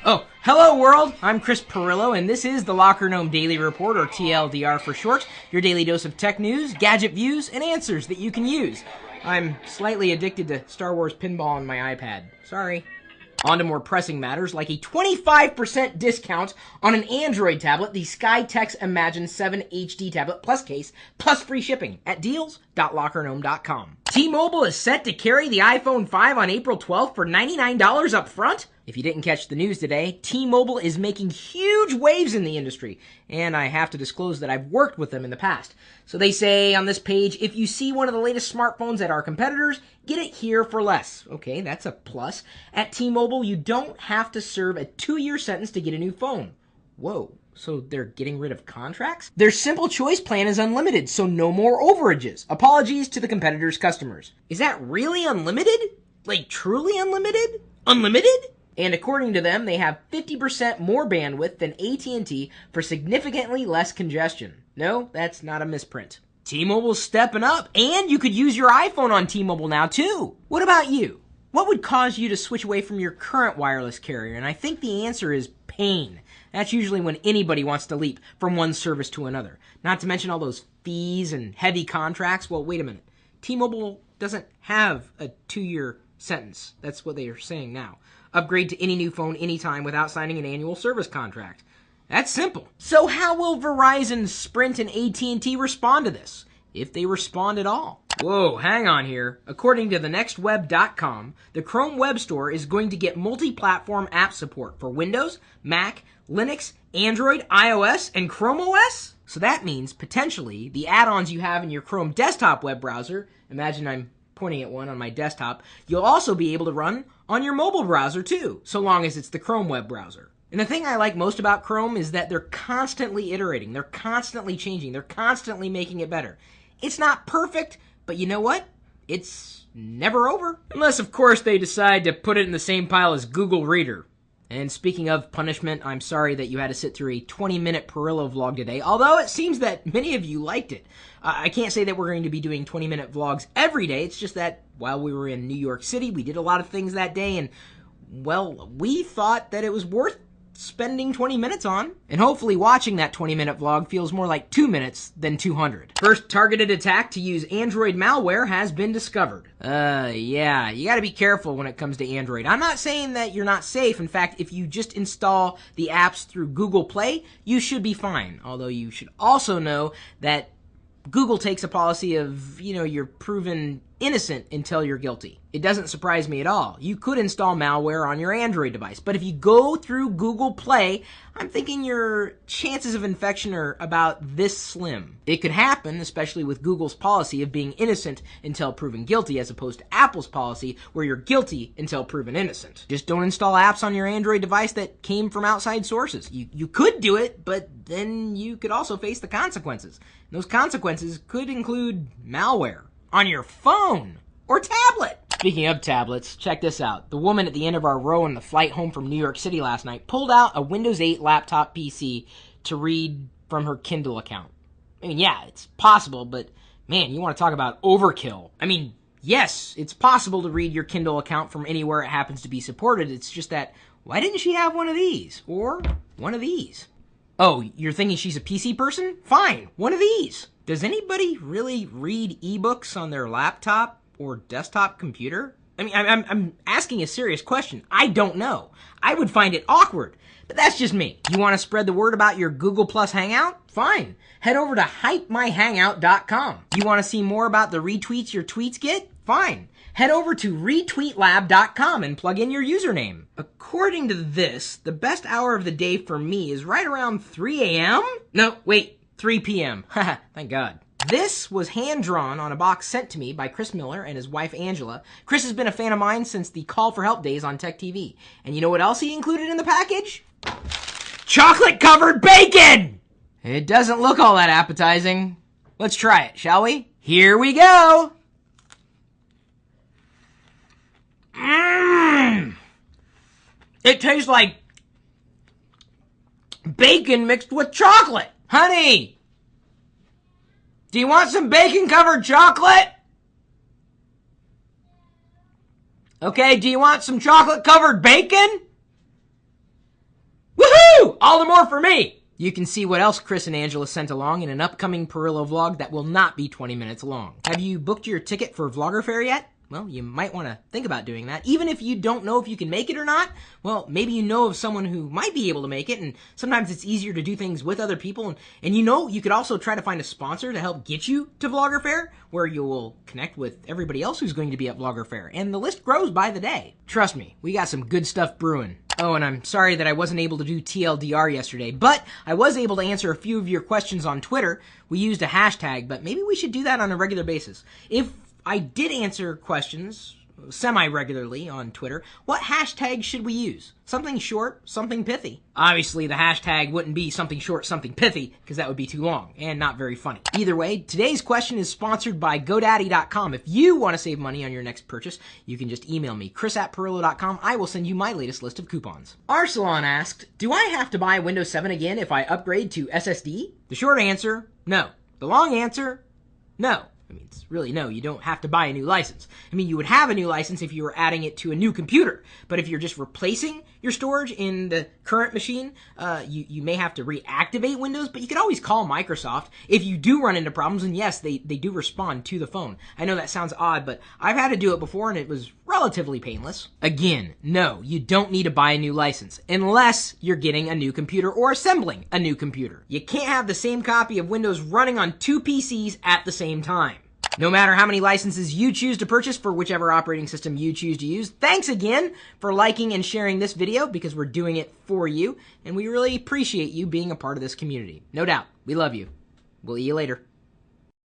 Oh, hello world! I'm Chris Perillo, and this is the Locker Gnome Daily Report, or TLDR for short, your daily dose of tech news, gadget views, and answers that you can use. I'm slightly addicted to Star Wars pinball on my iPad. Sorry. On to more pressing matters, like a 25% discount on an Android tablet, the Skytex Imagine 7 HD tablet plus case, plus free shipping at deals.lockergnome.com. T-Mobile is set to carry the iPhone 5 on April 12th for $99 up front. If you didn't catch the news today, T-Mobile is making huge waves in the industry, and I have to disclose that I've worked with them in the past. So they say on this page, if you see one of the latest smartphones at our competitors, get it here for less. Okay, that's a plus. At T-Mobile, you don't have to serve a 2-year sentence to get a new phone. Whoa, so they're getting rid of contracts? Their simple choice plan is unlimited, so no more overages. Apologies to the competitors' customers. Is that really unlimited? Like, truly unlimited? Unlimited? And according to them, they have 50% more bandwidth than AT&T for significantly less congestion. No, that's not a misprint. T-Mobile's stepping up, and you could use your iPhone on T-Mobile now too. What about you? What would cause you to switch away from your current wireless carrier? And I think the answer is pain. That's usually when anybody wants to leap from one service to another. Not to mention all those fees and heavy contracts. Well, wait a minute. T-Mobile doesn't have a 2-year sentence. That's what they are saying now. Upgrade to any new phone anytime without signing an annual service contract. That's simple. So how will Verizon, Sprint, and AT&T respond to this? If they respond at all. Whoa, hang on here. According to thenextweb.com, the Chrome Web Store is going to get multi-platform app support for Windows, Mac, Linux, Android, iOS, and Chrome OS? So that means, potentially, the add-ons you have in your Chrome desktop web browser, imagine I'm pointing at one on my desktop, you'll also be able to run on your mobile browser too, so long as it's the Chrome web browser. And the thing I like most about Chrome is that they're constantly iterating, they're constantly changing, they're constantly making it better. It's not perfect, but you know what? It's never over. Unless, of course, they decide to put it in the same pile as Google Reader. And speaking of punishment, I'm sorry that you had to sit through a 20-minute Perillo vlog today, although it seems that many of you liked it. I can't say that we're going to be doing 20-minute vlogs every day. It's just that while we were in New York City, we did a lot of things that day, and, well, we thought that it was worth spending 20 minutes on. And hopefully watching that 20-minute vlog feels more like 2 minutes than 200. First targeted attack to use Android malware has been discovered. Yeah, you gotta be careful when it comes to Android. I'm not saying that you're not safe. In fact, if you just install the apps through Google Play, you should be fine. Although you should also know that Google takes a policy of, you're proven innocent until you're guilty. It doesn't surprise me at all. You could install malware on your Android device, but if you go through Google Play, I'm thinking your chances of infection are about this slim. It could happen, especially with Google's policy of being innocent until proven guilty, as opposed to Apple's policy where you're guilty until proven innocent. Just don't install apps on your Android device that came from outside sources. You could do it, but then you could also face the consequences. And those consequences could include malware on your phone or tablet. Speaking of tablets, check this out. The woman at the end of our row on the flight home from New York City last night pulled out a Windows 8 laptop PC to read from her Kindle account. I mean, yeah, it's possible, but man, you want to talk about overkill. I mean, yes, it's possible to read your Kindle account from anywhere it happens to be supported. It's just that, why didn't she have one of these? Or one of these? Oh, you're thinking she's a PC person? Fine, one of these. Does anybody really read ebooks on their laptop or desktop computer? I mean, I'm asking a serious question. I don't know. I would find it awkward, but that's just me. You want to spread the word about your Google Plus Hangout? Fine. Head over to hypemyhangout.com. You want to see more about the retweets your tweets get? Fine. Head over to retweetlab.com and plug in your username. According to this, the best hour of the day for me is right around 3 a.m.? No, wait. 3 p.m. Haha, thank God. This was hand-drawn on a box sent to me by Chris Miller and his wife Angela. Chris has been a fan of mine since the Call for Help days on Tech TV. And you know what else he included in the package? Chocolate-covered bacon! It doesn't look all that appetizing. Let's try it, shall we? Here we go! Mmm! It tastes like bacon mixed with chocolate! Honey, do you want some bacon-covered chocolate? Okay, do you want some chocolate-covered bacon? Woo! All the more for me! You can see what else Chris and Angela sent along in an upcoming Perillo vlog that will not be 20 minutes long. Have you booked your ticket for Vlogger Fair yet? Well, you might want to think about doing that. Even if you don't know if you can make it or not, well, maybe you know of someone who might be able to make it, and sometimes it's easier to do things with other people, and you know, you could also try to find a sponsor to help get you to Vlogger Fair, where you will connect with everybody else who's going to be at Vlogger Fair, and the list grows by the day. Trust me, we got some good stuff brewing. Oh, and I'm sorry that I wasn't able to do TLDR yesterday, but I was able to answer a few of your questions on Twitter. We used a hashtag, but maybe we should do that on a regular basis. If I did answer questions semi-regularly on Twitter, what hashtag should we use? Something short, something pithy. Obviously, the hashtag wouldn't be something short, something pithy, because that would be too long and not very funny. Either way, today's question is sponsored by GoDaddy.com. If you want to save money on your next purchase, you can just email me, chris@perillo.com. I will send you my latest list of coupons. Arsalon asked, do I have to buy Windows 7 again if I upgrade to SSD? The short answer, no. The long answer, no. I mean, it's really no, you don't have to buy a new license. I mean, you would have a new license if you were adding it to a new computer. But if you're just replacing your storage in the current machine, you may have to reactivate Windows, but you can always call Microsoft if you do run into problems, and yes, they do respond to the phone. I know that sounds odd, but I've had to do it before, and it was relatively painless. Again, no, you don't need to buy a new license, unless you're getting a new computer or assembling a new computer. You can't have the same copy of Windows running on two PCs at the same time. No matter how many licenses you choose to purchase for whichever operating system you choose to use, thanks again for liking and sharing this video, because we're doing it for you, and we really appreciate you being a part of this community. No doubt. We love you. We'll see you later.